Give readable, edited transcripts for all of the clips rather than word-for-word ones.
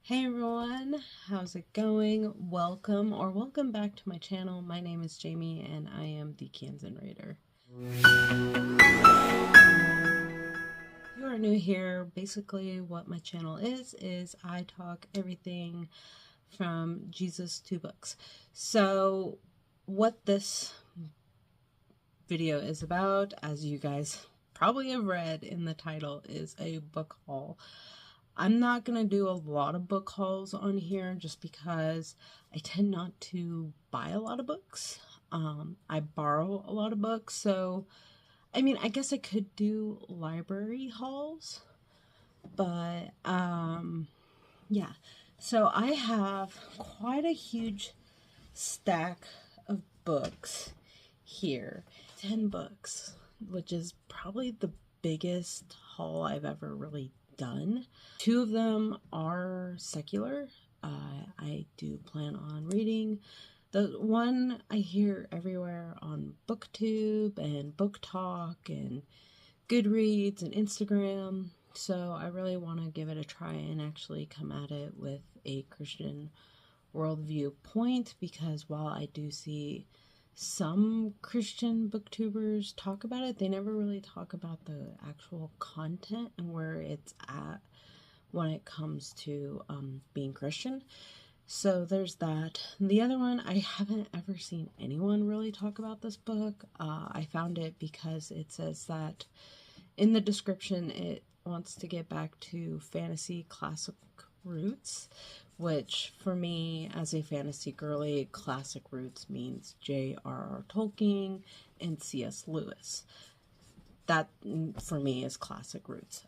Hey everyone, how's it going? Welcome back to my channel. My name is Jamie and I am the Kansan Raider. If you are new here, basically what my channel is I talk everything from Jesus to books. So what this video is about, as you guys probably have read in the title, is a book haul. I'm not going to do a lot of book hauls on here just because I tend not to buy a lot of books. I borrow a lot of books, so I mean, I guess I could do library hauls, but yeah. So I have quite a huge stack of books here. 10 books, which is probably the biggest haul I've ever really done. 2 of them are secular. I do plan on reading. The one I hear everywhere on BookTube and Book Talk and Goodreads and Instagram. So I really want to give it a try and actually come at it with a Christian worldview point, because while I do see some Christian booktubers talk about it, they never really talk about the actual content and where it's at when it comes to being Christian. So there's that. The other one, I haven't ever seen anyone really talk about this book. I found it because it says that in the description it wants to get back to fantasy classic roots, which for me as a fantasy girly, classic roots means J.R.R. Tolkien and C.S. Lewis. That for me is classic roots.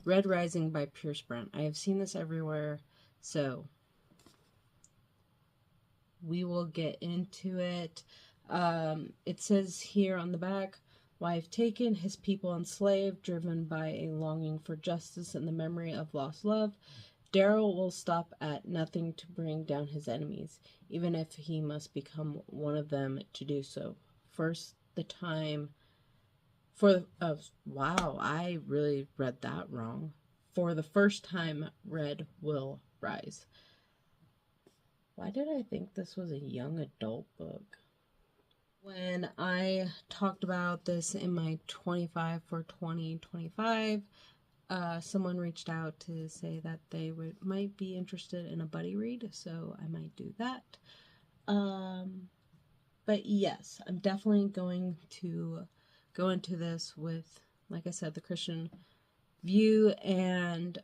Red Rising by Pierce Brown. I have seen this everywhere, so we will get into it. It says here on the back, wife taken, his people enslaved, driven by a longing for justice and the memory of lost love. Daryl will stop at nothing to bring down his enemies, even if he must become one of them to do so. First, the time for wow, I really read that wrong. For the first time, Red will rise. Why did I think this was a young adult book? When I talked about this in my 25 for 2025, someone reached out to say that they might be interested in a buddy read, so I might do that. But yes, I'm definitely going to go into this with, like I said, the Christian view and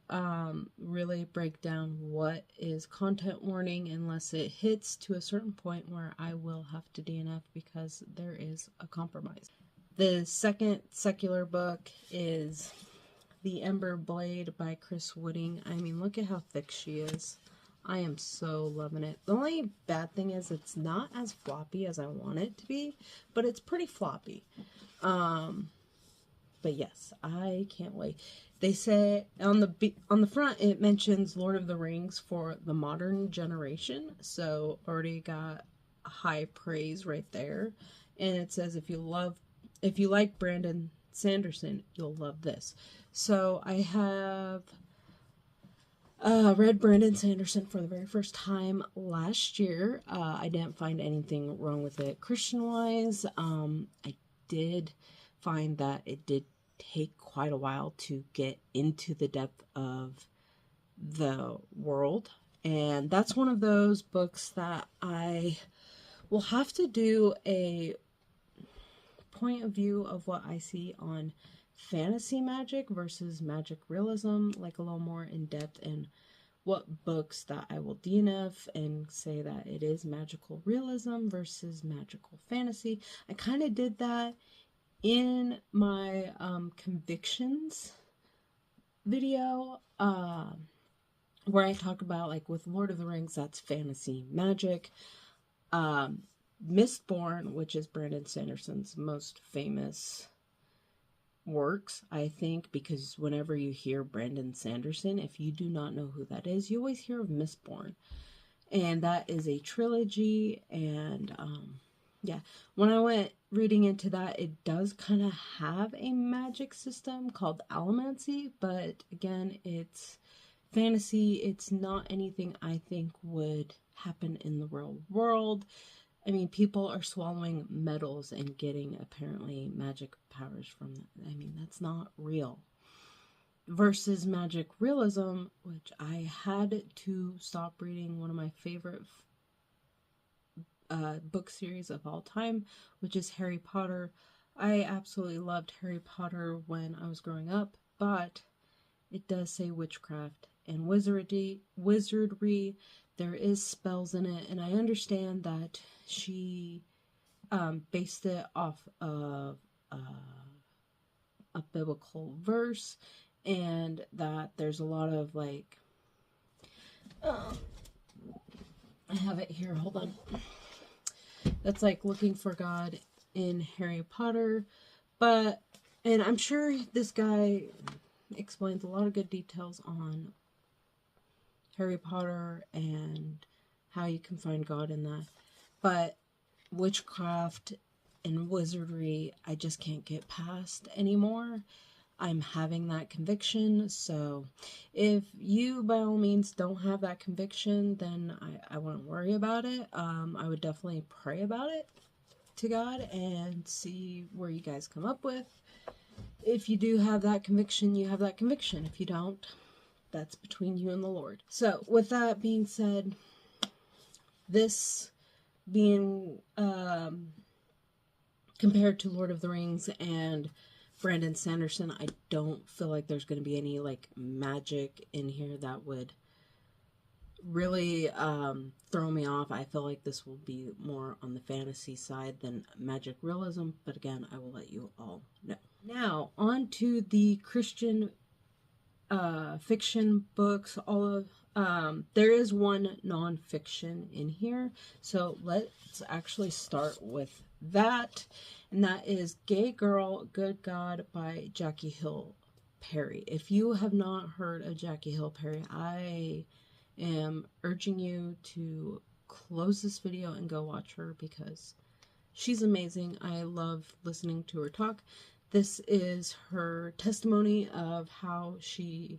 really break down what is content warning unless it hits to a certain point where I will have to DNF because there is a compromise. The second secular book is The Ember Blade by Chris Wooding. I mean, look at how thick she is. I am so loving it. The only bad thing is it's not as floppy as I want it to be, but it's pretty floppy. But yes, I can't wait. They say on the front it mentions Lord of the Rings for the modern generation, so already got high praise right there. And it says if you like Brandon Sanderson, you'll love this. So I have read Brandon Sanderson for the very first time last year. I didn't find anything wrong with it Christian-wise. I did find that it did take quite a while to get into the depth of the world. And that's one of those books that I will have to do a point of view of what I see on fantasy magic versus magic realism, like a little more in depth, and what books that I will DNF and say that it is magical realism versus magical fantasy. I kind of did that in my convictions video, where I talk about, like, with Lord of the Rings, that's fantasy magic. Mistborn, which is Brandon Sanderson's most famous works, I think, because whenever you hear Brandon Sanderson, if you do not know who that is, you always hear of Mistborn. And that is a trilogy, and yeah, when I went reading into that, it does kind of have a magic system called allomancy, but again, it's fantasy. It's not anything I think would happen in the real world. I mean, people are swallowing metals and getting apparently magic powers from that. I mean, that's not real. Versus magic realism, which I had to stop reading one of my favorite book series of all time, which is Harry Potter. I absolutely loved Harry Potter when I was growing up, but it does say witchcraft and wizardry. There is spells in it, and I understand that she based it off of a biblical verse, and that there's a lot of like, I have it here, hold on. That's like looking for God in Harry Potter, but, and I'm sure this guy explains a lot of good details on Harry Potter and how you can find God in that, but witchcraft and wizardry, I just can't get past anymore. I'm having that conviction, so if you by all means don't have that conviction, then I wouldn't worry about it. I would definitely pray about it to God and see where you guys come up with. If you do have that conviction, you have that conviction. If you don't, that's between you and the Lord. So with that being said, this being compared to Lord of the Rings and Brandon Sanderson, I don't feel like there's going to be any like magic in here that would really throw me off. I feel like this will be more on the fantasy side than magic realism, but again, I will let you all know. Now, on to the Christian fiction books. All of there is one non-fiction in here, so let's actually start with that, and that is Gay Girl, Good God by Jackie Hill Perry. If you have not heard of Jackie Hill Perry, I am urging you to close this video and go watch her because she's amazing. I love listening to her talk. This is her testimony of how she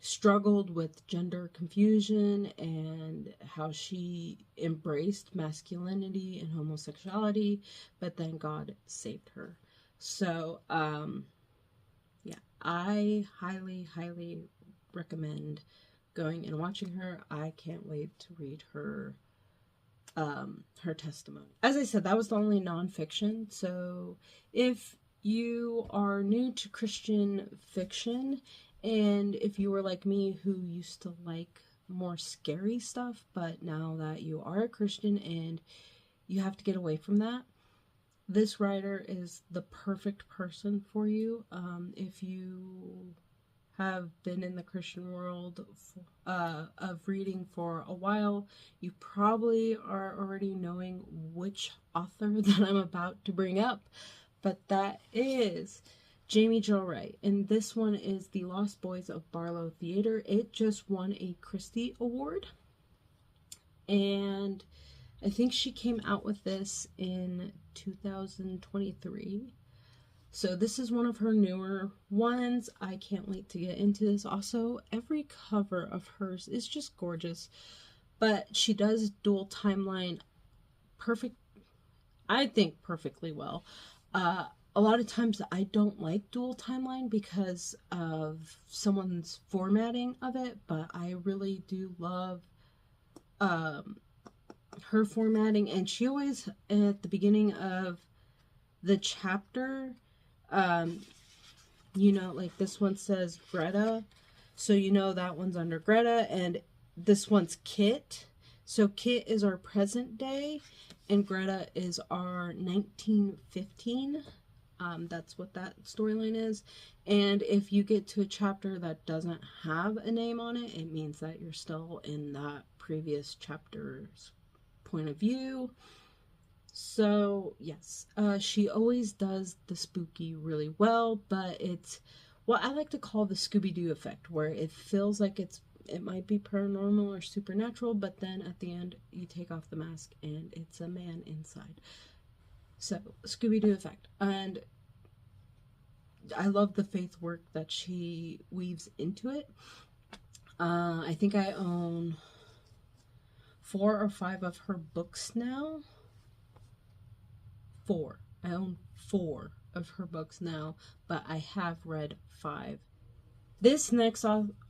struggled with gender confusion and how she embraced masculinity and homosexuality, but then God saved her. So, yeah, I highly, highly recommend going and watching her. I can't wait to read her her testimony. As I said, that was the only nonfiction. So if you are new to Christian fiction, and if you were like me who used to like more scary stuff, but now that you are a Christian and you have to get away from that, this writer is the perfect person for you. If you have been in the Christian world of reading for a while, you probably are already knowing which author that I'm about to bring up, but that is Jamie Jo Wright, and this one is The Lost Boys of Barlowe Theater. It just won a Christie Award, and I think she came out with this in 2023. So this is one of her newer ones. I can't wait to get into this. Also, every cover of hers is just gorgeous, but she does dual timeline I think perfectly well. A lot of times I don't like dual timeline because of someone's formatting of it, but I really do love her formatting. And she always, at the beginning of the chapter, you know, like this one says Greta, so you know that one's under Greta, and this one's Kit. So Kit is our present day, and Greta is our 1915. That's what that storyline is. And if you get to a chapter that doesn't have a name on it, it means that you're still in that previous chapter's point of view. So yes, she always does the spooky really well, but it's what I like to call the Scooby-Doo effect, where it feels like it might be paranormal or supernatural, but then at the end you take off the mask and it's a man inside. So, Scooby-Doo effect. And I love the faith work that she weaves into it. I think I own 4 or 5 of her books now. 4. I own 4 of her books now, but I have read 5. This next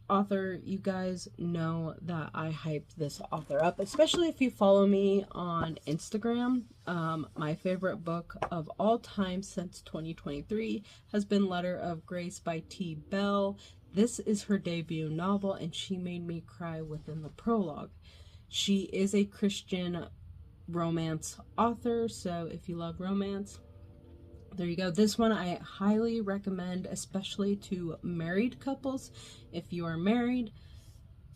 author, you guys know that I hyped this author up, especially if you follow me on Instagram. My favorite book of all time since 2023 has been Letter of Grace by T. Bell. This is her debut novel, and she made me cry within the prologue. She is a Christian romance author, so if you love romance, there you go. This one I highly recommend, especially to married couples. If you are married,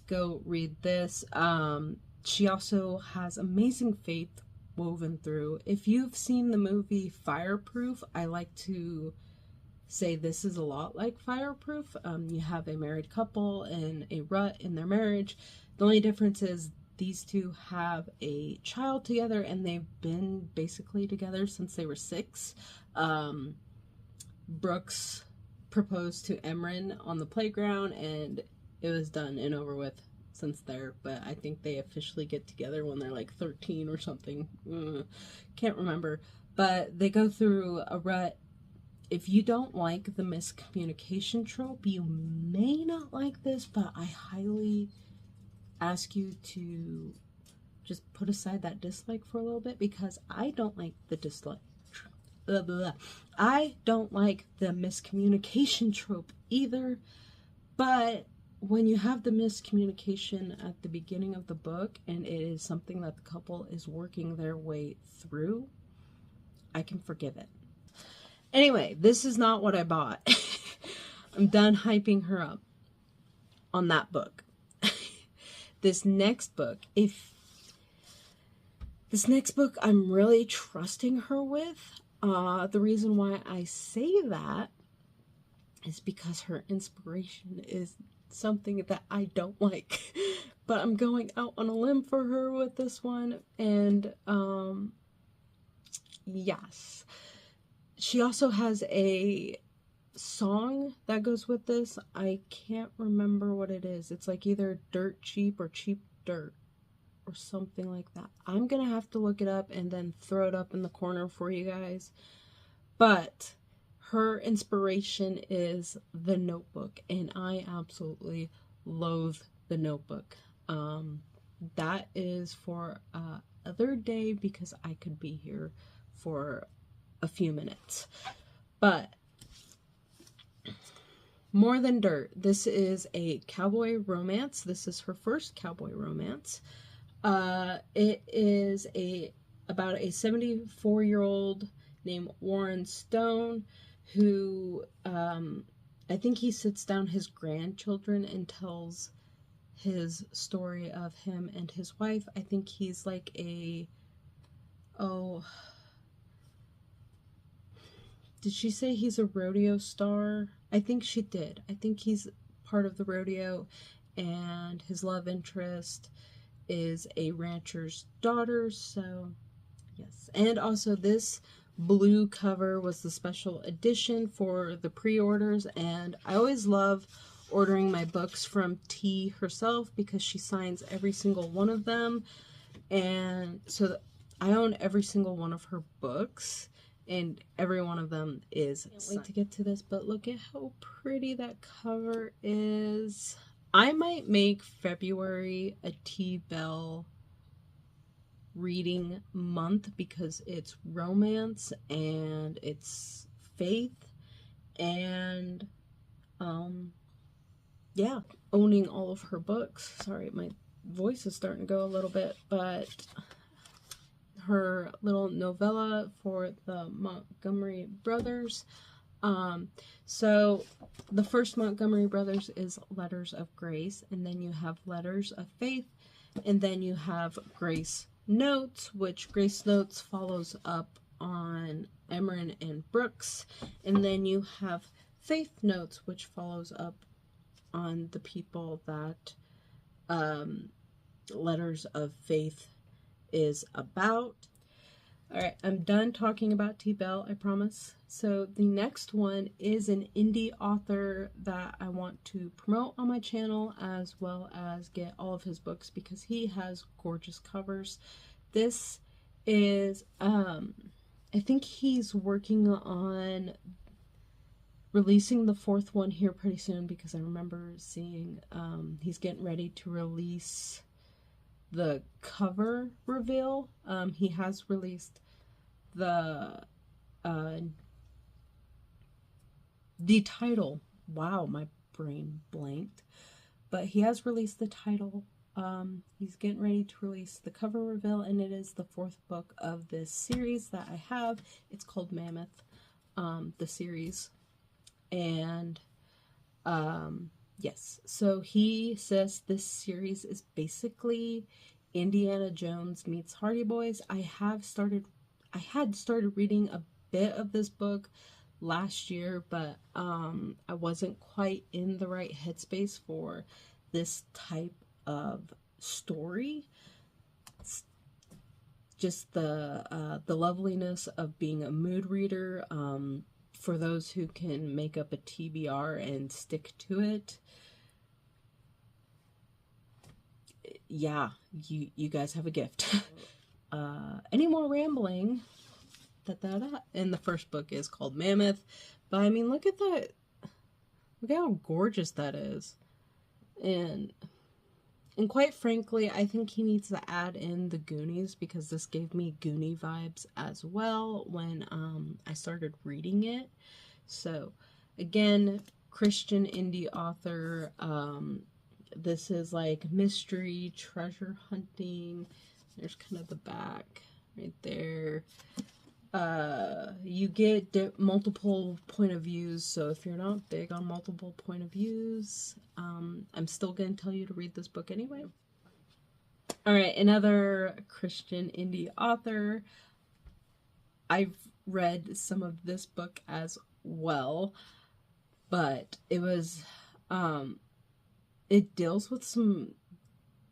go read this. She also has amazing faith woven through. If you've seen the movie Fireproof, I like to say this is a lot like Fireproof. You have a married couple and a rut in their marriage. The only difference is these two have a child together, and they've been basically together since they were 6. Brooks proposed to Ember on the playground, and it was done and over with since there, but I think they officially get together when they're like 13 or something. Can't remember. But they go through a rut. If you don't like the miscommunication trope, you may not like this, but I highly ask you to just put aside that dislike for a little bit, because I don't like the dislike. Blah, blah, blah. I don't like the miscommunication trope either, but when you have the miscommunication at the beginning of the book and it is something that the couple is working their way through, I can forgive it. Anyway, this is not what I bought. I'm done hyping her up on that book. This next book, I'm really trusting her with. The reason why I say that is because her inspiration is something that I don't like. But I'm going out on a limb for her with this one. And, yes. She also has a song that goes with this. I can't remember what it is. It's like either Dirt Cheap or Cheap Dirt or something like that. I'm gonna have to look it up and then throw it up in the corner for you guys. But her inspiration is The Notebook, and I absolutely loathe The Notebook. That is for other day, because I could be here for a few minutes. But More Than Dirt. This is a cowboy romance. This is her first cowboy romance. It is about a 74-year-old named Warren Stone who, I think he sits down his grandchildren and tells his story of him and his wife. I think he's like did she say he's a rodeo star? I think she did. I think he's part of the rodeo, and his love interest is a rancher's daughter, so yes. And also this blue cover was the special edition for the pre-orders, and I always love ordering my books from T herself because she signs every single one of them, and so I own every single one of her books, and every one of them is signed. Can't wait to get to this, but look at how pretty that cover is. I might make February a T. Bell reading month because it's romance and it's faith and yeah, owning all of her books. Sorry, my voice is starting to go a little bit, but her little novella for the Montgomery brothers. So the first Montgomery brothers is Letters of Grace, and then you have Letters of Faith, and then you have Grace Notes, which Grace Notes follows up on Ember and Brooks, and then you have Faith Notes, which follows up on the people that Letters of Faith is about. Alright, I'm done talking about T-Bell, I promise. So the next one is an indie author that I want to promote on my channel, as well as get all of his books because he has gorgeous covers. This is, I think he's working on releasing the fourth one here pretty soon, because I remember seeing he's getting ready to release the cover reveal. He has released the title. Wow, my brain blanked. But he has released the title. He's getting ready to release the cover reveal, and it is the fourth book of this series that I have. It's called Mammoth, the series. And yes, so he says this series is basically Indiana Jones meets Hardy Boys. I had started reading a bit of this book last year, but I wasn't quite in the right headspace for this type of story. It's just the loveliness of being a mood reader, for those who can make up a TBR and stick to it. Yeah, you guys have a gift. Any more rambling? And the first book is called Mammoth. But I mean, look at that. Look how gorgeous that is. And quite frankly, I think he needs to add in the Goonies, because this gave me Goonie vibes as well when I started reading it. So again, Christian indie author. This is like mystery, treasure hunting. There's kind of the back right there. You get multiple point of views, so if you're not big on multiple point of views, I'm still going to tell you to read this book anyway. Alright, another Christian indie author. I've read some of this book as well, but it was, it deals with some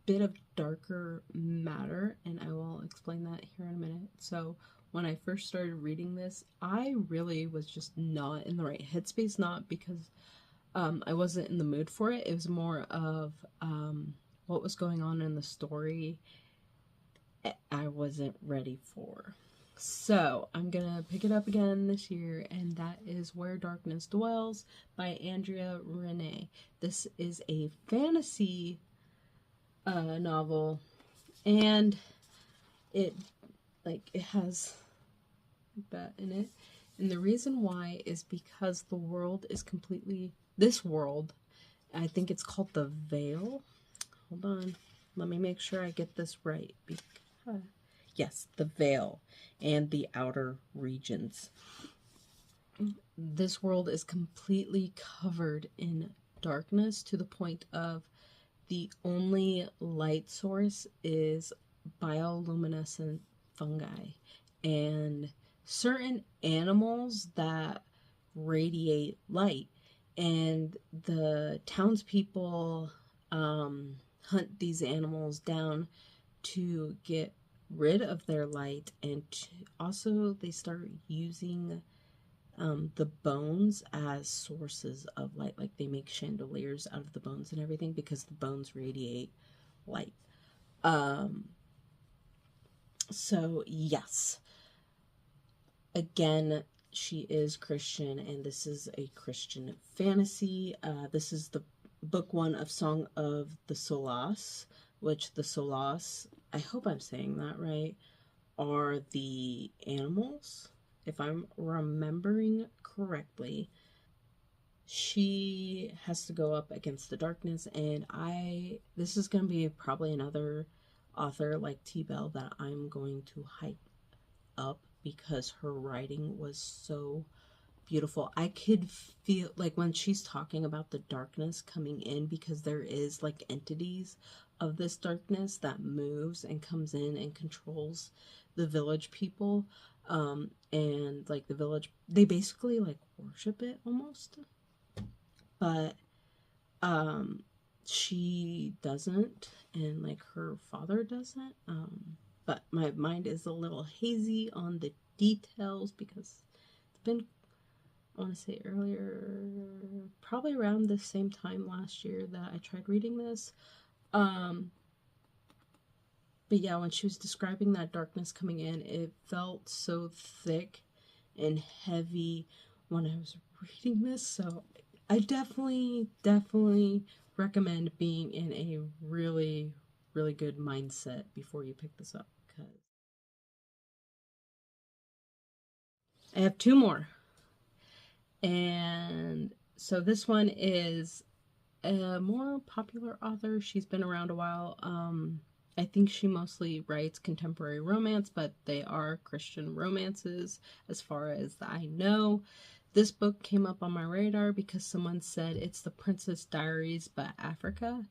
bit of darker matter, and I will explain that here in a minute. So when I first started reading this, I really was just not in the right headspace, not because I wasn't in the mood for it. It was more of what was going on in the story I wasn't ready for. So I'm gonna pick it up again this year, and that is Where Darkness Dwells by Andrea Reane. This is a fantasy novel, and it has that in it. And the reason why is because the world is completely, this world, I think it's called the Veil. Hold on, let me make sure I get this right. Because, yes, the Veil and the outer regions. This world is completely covered in darkness, to the point of the only light source is bioluminescent fungi and certain animals that radiate light. And the townspeople hunt these animals down to get rid of their light, and also they start using the bones as sources of light. Like they make chandeliers out of the bones and everything, because the bones radiate light. So yes, again, she is Christian, and this is a Christian fantasy. This is the book one of Song of the Solas, which the Solas, I hope I'm saying that right, are the animals, if I'm remembering correctly. She has to go up against the darkness, and this is going to be probably another author like T-Bell that I'm going to hype up, because her writing was so beautiful. I could feel, like, when she's talking about the darkness coming in, because there is like entities of this darkness that moves and comes in and controls the village people, and like the village, they basically like worship it almost, but she doesn't, and like her father doesn't. but my mind is a little hazy on the details because it's been, I want to say earlier, probably around the same time last year that I tried reading this. But yeah, when she was describing that darkness coming in, it felt so thick and heavy when I was reading this. So I definitely recommend being in a really, really good mindset before you pick this up. Because I have two more. And so this one is a more popular author. She's been around a while. I think she mostly writes contemporary romance, but they are Christian romances as far as I know. This book came up on my radar because someone said it's the Princess Diaries but Africa.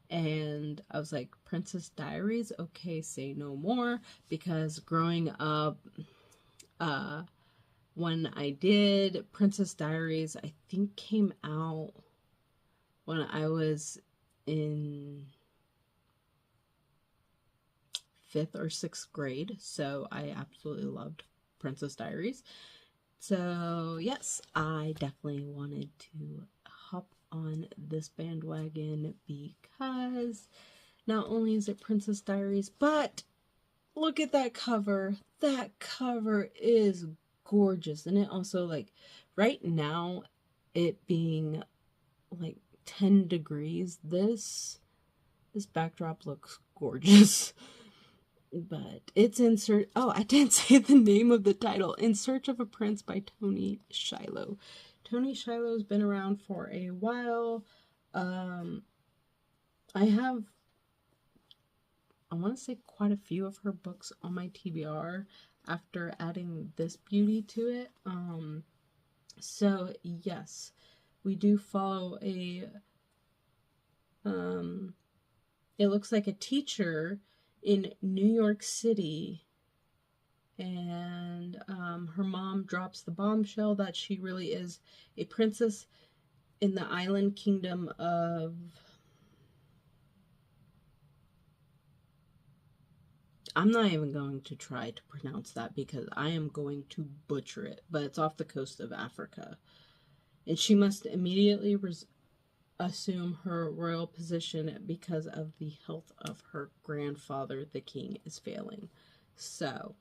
And I was like, Princess Diaries? Okay, say no more. Because growing up, when I did, Princess Diaries, I think came out when I was in 5th or 6th grade, so I absolutely loved Princess Diaries. So yes, I definitely wanted to hop on this bandwagon because not only is it Princess Diaries, but look at that cover. That cover is gorgeous. And it also, like, right now, it being like 10 degrees, this backdrop looks gorgeous. But it's in search, oh, I didn't say the name of the title. In Search of a Prince by Toni Shiloh. Toni Shiloh's been around for a while. I have, I want to say, quite a few of her books on my TBR after adding this beauty to it. So yes, we do follow a, it looks like a teacher in New York City, and her mom drops the bombshell that she really is a princess in the island kingdom of, I'm not even going to try to pronounce that because I am going to butcher it, but it's off the coast of Africa. And she must immediately assume her royal position because of the health of her grandfather, the king, is failing. So,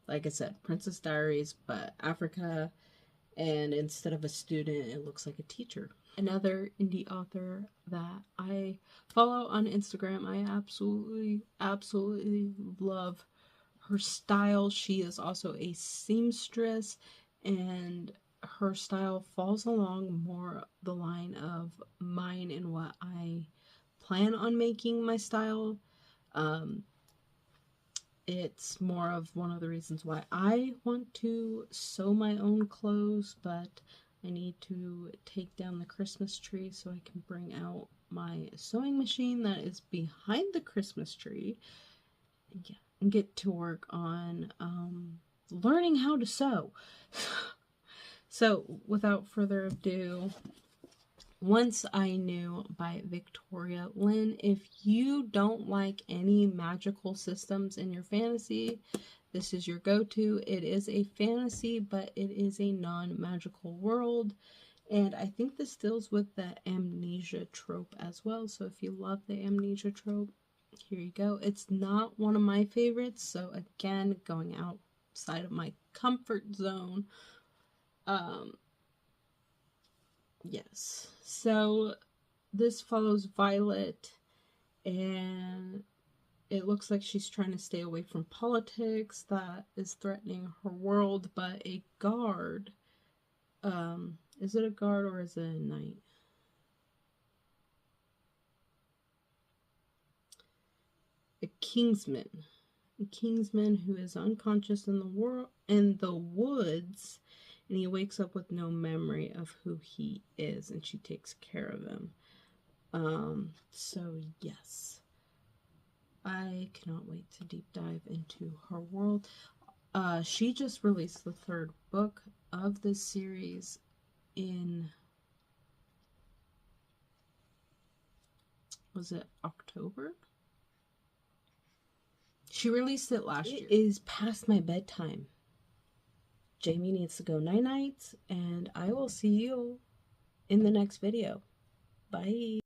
like I said, Princess Diaries, but Africa, and instead of a student, it looks like a teacher. Another indie author that I follow on Instagram, I absolutely love her style. She is also a seamstress, and her style falls along more the line of mine and what I plan on making my style. It's more of one of the reasons why I want to sew my own clothes, but I need to take down the Christmas tree so I can bring out my sewing machine that is behind the Christmas tree, and get to work on learning how to sew. So without further ado, Once I Knew by Victoria Lynn. If you don't like any magical systems in your fantasy, this is your go-to. It is a fantasy, but it is a non-magical world. And I think this deals with the amnesia trope as well. So if you love the amnesia trope, here you go. It's not one of my favorites. So again, going outside of my comfort zone. Yes. So this follows Violet, and it looks like she's trying to stay away from politics that is threatening her world, but a guard, is it a guard or is it a knight? A kingsman who is unconscious in the woods, and he wakes up with no memory of who he is, and she takes care of him. So yes, I cannot wait to deep dive into her world. She just released the 3rd book of this series in, was it October? She released it last year. It is past my bedtime. Jamie needs to go night-night, and I will see you in the next video. Bye.